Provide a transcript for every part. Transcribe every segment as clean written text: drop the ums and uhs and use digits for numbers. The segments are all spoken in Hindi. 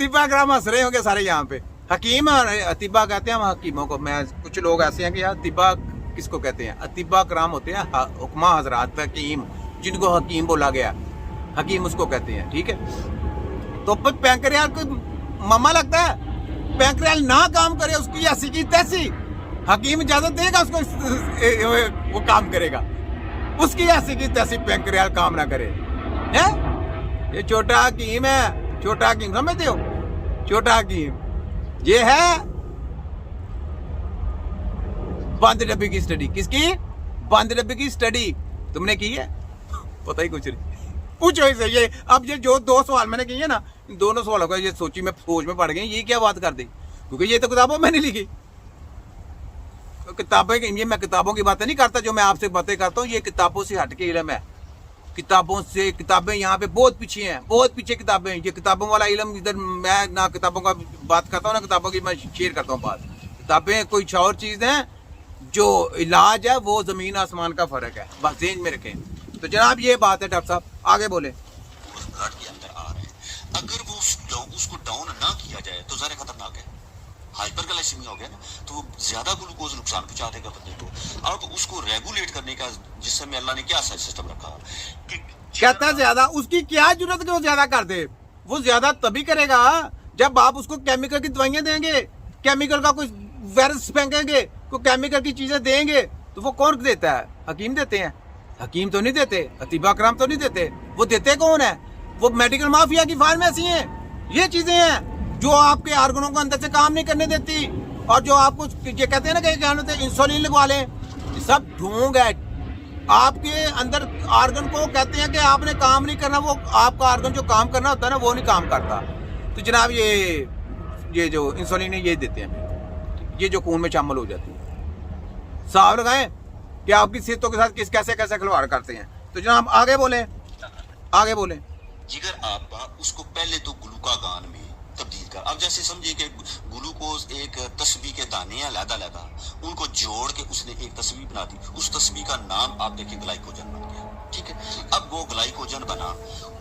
अतीबा ग्राम हंस रहे होंगे सारे यहाँ पे। हकीम अतीबा कहते हैं हम हकीमों को। मैं कुछ लोग ऐसे हैं कि यार अतीबा किसको कहते हैं? अतीबा कराम होते हैं हुक्मा हजरात, हकीम जिनको हकीम बोला गया, हकीम उसको कहते हैं। ठीक है, तो पैंक्रियाज कोई मामा लगता है? पैंक्रियाज ना काम करे उसकी ऐसी की तैसी, हकीम इजाजत देगा उसको वो काम करेगा? उसकी ऐसी की तैसी पैंक्रियाज काम ना करे है? ये छोटा हकीम है, छोटा हकीम समझते हो? छोटा हकीम ये है बंद डब्बे की स्टडी। किसकी? बंद डब्बे की स्टडी तुमने की है? पता ही कुछ नहीं, पूछो इसे। ये अब ये जो 2 सवाल मैंने किए ना, इन दोनों सवालों का ये सोच में पड़ गई, ये क्या बात कर दी? क्योंकि ये तो किताबों में नहीं लिखी। तो किताबें, ये मैं किताबों की बातें नहीं करता जो मैं आपसे बातें करता हूँ, ये किताबों से हट के इल्म है। किताबों से, किताबें यहाँ पे बहुत पीछे हैं, बहुत पीछे किताबें। ये किताबों वाला इल्म इधर मैं ना किताबों का बात करता हूँ ना किताबों की मैं शेयर करता हूँ बात। किताबें कोई और चीज है, जो इलाज है वो जमीन आसमान का फर्क है, बस ध्यान में रखें। तो जनाब ये बात है, डॉक्टर साहब आगे बोले। ब्लड के अंदर आ रहे हैं, अगर वो उसको डाउन ना किया जाए तो ज़्यादा खतरनाक है। हाइपरग्लाइसेमिया हो गया ना, तो वो ज्यादा ग्लूकोज नुकसान पहुंचा देगा बंदे को। अब उसको रेगुलेट करने का जिससे में अल्लाह ने क्या सिस्टम रखा कि कहता है ज्यादा, उसकी क्या जरूरत है वो ज्यादा कर दे? वो ज्यादा तभी करेगा जब आप उसको केमिकल की दवाइयां देंगे, केमिकल का कोई वायरस फेंकेंगे, कोई केमिकल की चीजें देंगे, तो वो कौन देता है? हकीम देते हैं? हकीम तो नहीं देते, अतीबा कराम तो नहीं देते। वो देते कौन है? वो मेडिकल माफिया की फार्मेसी है। ये चीजें हैं जो आपके आर्गनों को अंदर से काम नहीं करने देती, और जो आपको ये कहते हैं ना कि क्या कहते हैं इंसुलिन लगवा लें, सब ढोंग है। आपके अंदर आर्गन को कहते हैं कि आपने काम नहीं करना, वो आपका आर्गन जो काम करना होता है ना वो नहीं काम करता। तो जनाब ये जो इंसुलिन है ये देते हैं, ये जो खून में शामिल हो जाती है। साफ लगाएं कि आपकी सेहतों के साथ कैसे कैसे खिलवाड़ करते हैं। तो जनाब आगे बोले, आगे बोले। जिगर आपका उसको पहले तो ग्लूकागान में तब्दील कर। अब जैसे समझिए कि ग्लूकोज एक तस्बीह के दाने हैं अलग-अलग, उनको जोड़ के उसने एक तस्बीह बना दी। उस तस्बीह का नाम आप देखिए ग्लाइकोजन बन गया। ठीक है, अब वो ग्लाइकोजन बना,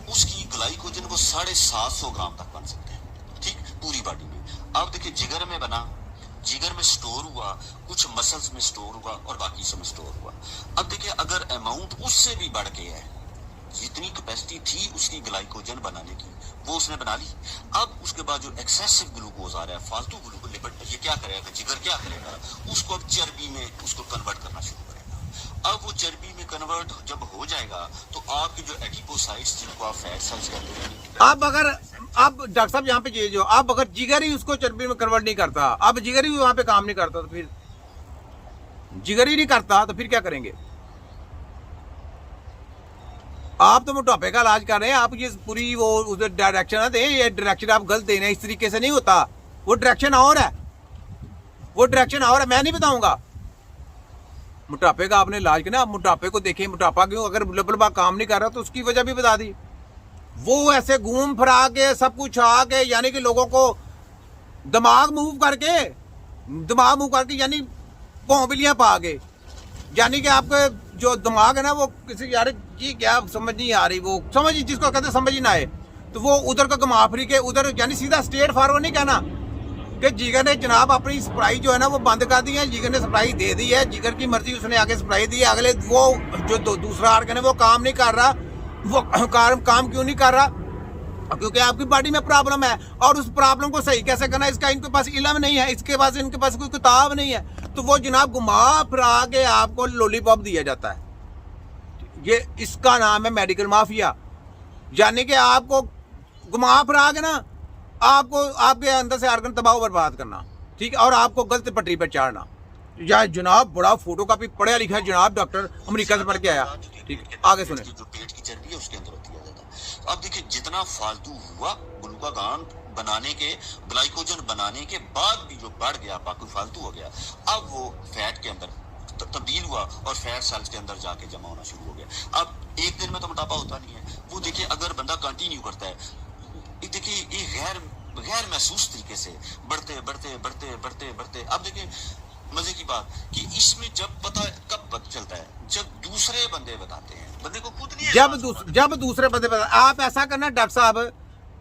उसकी ग्लाइकोजन वो 750 ग्राम तक बन सकते हैं। ठीक, पूरी बॉडी में। अब देखिए जिगर में बना, जिगर में स्टोर हुआ, कुछ मसल्स में स्टोर हुआ और बाकी सब में स्टोर हुआ। अब देखिए अगर अमाउंट उससे भी बढ़ के है, जितनी कैपेसिटी थी उसकी ग्लाइकोजन बनाने की वो उसने बना ली। अब उसके बाद जो एक्सेसिव ग्लूकोज आ रहा है, फालतू ग्लूकोज, बट ये क्या करेगा, जिगर क्या करेगा, उसको अब चर्बी में उसको कन्वर्ट करना शुरू करेगा। अब वो चर्बी में कन्वर्ट जब हो जाएगा तो आपके जो एडिपोसाइट्स जिनको आप फैट सेल्स कहते हैं, अब अगर अब डॉक्टर साहब यहाँ पे ये जो अब अगर जिगर ही उसको चर्बी में कन्वर्ट नहीं करता, अब जिगर ही वहां पे काम नहीं करता, तो फिर जिगर ही नहीं करता तो फिर क्या करेंगे? आप तो मोटापे का इलाज कर रहे हैं, आप ये पूरी वो उधर डायरेक्शन दें, ये डायरेक्शन आप गलत दे रहे हैं, इस तरीके से नहीं होता। वो डायरेक्शन और है, वो डायरेक्शन और है, मैं नहीं बताऊंगा। मोटापे का आपने इलाज करना, आप मोटापे को देखें, मोटापा क्यों अगर बुलबुलबा काम नहीं कर रहा तो उसकी वजह भी बता दी। वो ऐसे घूम फिरा के सब कुछ आके, यानी कि लोगों को दिमाग मूव करके यानी भौंबलियां पा के, यानी कि आपके जो दिमाग है ना वो किसी यार ये क्या समझ नहीं आ रही, वो समझ जिसको कहते हैं समझ ही ना आए, तो वो उधर का घुमा फिर के उधर, यानी सीधा स्ट्रेट फॉरवर्ड नहीं कहना कि जिगर ने जनाब अपनी सप्लाई जो है ना वो बंद कर दी है, जिगर ने सप्लाई दे दी है, जिगर की मर्जी उसने आगे सप्लाई दी है, अगले वो जो दूसरा आर्गन है वो काम नहीं कर रहा। वो काम क्यों नहीं कर रहा? क्योंकि आपकी बॉडी में प्रॉब्लम है, और उस प्रॉब्लम को सही कैसे करना इसका इनके पास इल्म नहीं है, इनके पास कोई किताब नहीं है, तो वो जनाब घुमा फिरा के आपको लॉलीपॉप दिया जाता है। ये इसका नाम है मेडिकल माफिया, यानी कि आपको घुमा फिरा के ना आपको आपके अंदर से आर्गन तबाह बर्बाद करना, ठीक है, और आपको गलत पटरी पर चाड़ना। या जनाब बड़ा फोटो कापी पढ़ा लिखा है जनाब, डॉक्टर अमेरिका से पढ़ के आया। ठीक है, आगे सुने। जो पेट की चर्बी है उसके अंदर होती है ज्यादा। अब देखिए जितना फालतू हुआ ग्लूकागान बनाने के, ग्लाइकोजन बनाने के बाद भी जो बढ़ गया बाकी फालतू हो गया, अब वो फैट के अंदर तब्दील हुआ और फैट सेल्स के अंदर जाके जमा होना शुरू हो गया। अब एक दिन में तो मोटापा होता नहीं है, वो देखिए अगर बंदा कंटिन्यू करता है, देखिए ये गैर महसूस तरीके से बढ़ते। अब देखिए मजे की बात कि इसमें जब कब पता चलता है, जब दूसरे बंदे बताते हैं, बंदे को खुद नहीं है। जब दूसरे बंदे बता, आप ऐसा करना डॉक्टर साहब,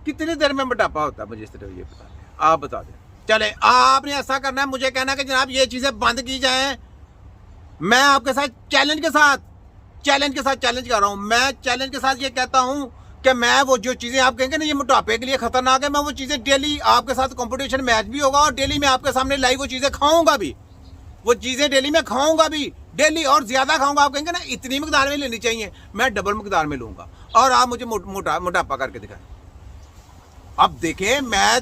कितनी देर में मोटापा होता है मुझे इस तरह ये बता दें, आप बता दें। चले आपने ऐसा करना है, मुझे कहना है कि जनाब ये चीज़ें बंद की जाएं। मैं आपके साथ चैलेंज कर रहा हूँ। मैं चैलेंज के साथ ये कहता हूँ कि मैं वो जो चीज़ें आप कहेंगे ना ये मोटापे के लिए खतरनाक है, मैं वो चीज़ें डेली आपके साथ कंपटीशन मैच भी होगा और डेली मैं आपके सामने लाइव वो चीज़ें खाऊंगा भी, वो चीज़ें डेली मैं खाऊंगा भी, डेली और ज़्यादा खाऊंगा। आप कहेंगे ना इतनी मकदार में लेनी चाहिए, मैं डबल मकदार में लूँगा और आप मुझे मोटापा करके दिखाएं। अब देखें मैं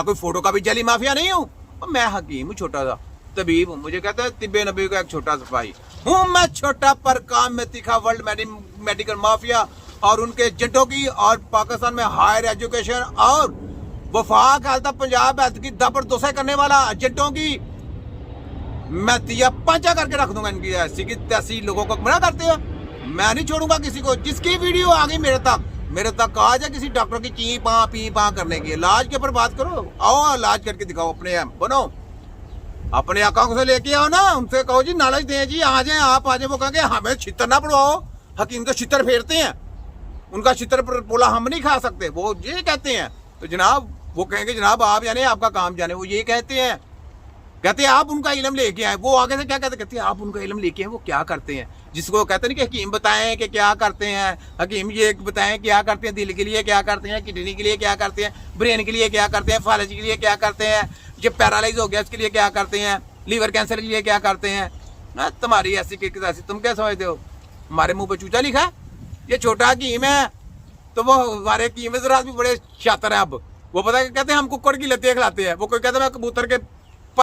कोई फोटो का भी जली माफिया नहीं हूँ, मैं हकीम हूँ, छोटा सा तबीब हूँ। मुझे कहता है तिब्बे नबी का एक छोटा सिपाही हूँ मैं, छोटा पर काम में तीखा वर्ल्ड मेडिकल माफिया और उनके एजेंटों की और पाकिस्तान में हायर एजुकेशन और वफाक हालता पंजाब हेल्थ की दबरदोसे करने वाला एजेंटों की मैं तिया पांचा करके रख दूंगा। इनकी ऐसी की तैसी लोगों को मना करते हो, मैं नहीं छोड़ूंगा किसी को। जिसकी वीडियो आ गई मेरे तक आ जाए किसी डॉक्टर की ची पा करने की, इलाज के ऊपर बात करो, आओ इलाज करके दिखाओ, अपने बनो, अपने आकाओं से लेके आओ ना, उनसे कहो जी नॉलेज दें जी, आ जाए आप आ जाए। वो कहेंगे हमें छितर ना पड़वाओ, हकीम तो छितर फेरते हैं, उनका छितर पोला हम नहीं खा सकते, वो ये कहते हैं। तो जनाब वो कहेंगे जनाब आप जाने आपका काम जाने, वो ये कहते हैं आप उनका इल्म लेके आए। वो आगे से क्या कहते हैं आप उनका इल्म लेके आए, वो क्या करते हैं, जिसको कहते हैं कि हकीम बताएं कि क्या करते हैं, हकीम ये बताएं क्या करते हैं, दिल के लिए क्या करते हैं, किडनी के लिए क्या करते हैं, ब्रेन के लिए क्या करते हैं, फालज के लिए क्या करते हैं, जो पैरालाइज हो गया उसके लिए क्या करते हैं, लीवर कैंसर के लिए क्या करते हैं ना। तुम्हारी ऐसी ऐसी तुम क्या समझते हो, हमारे मुंह पे चूचा लिखा है, ये छोटा हकीम है। तो वो हमारे हकीम भी बड़े शातिर हैं। अब वो पता है कहते हैं हम कुक्कड़ की लत्तियाँ खिलाते हैं, वो कोई कहता है मैं कबूतर के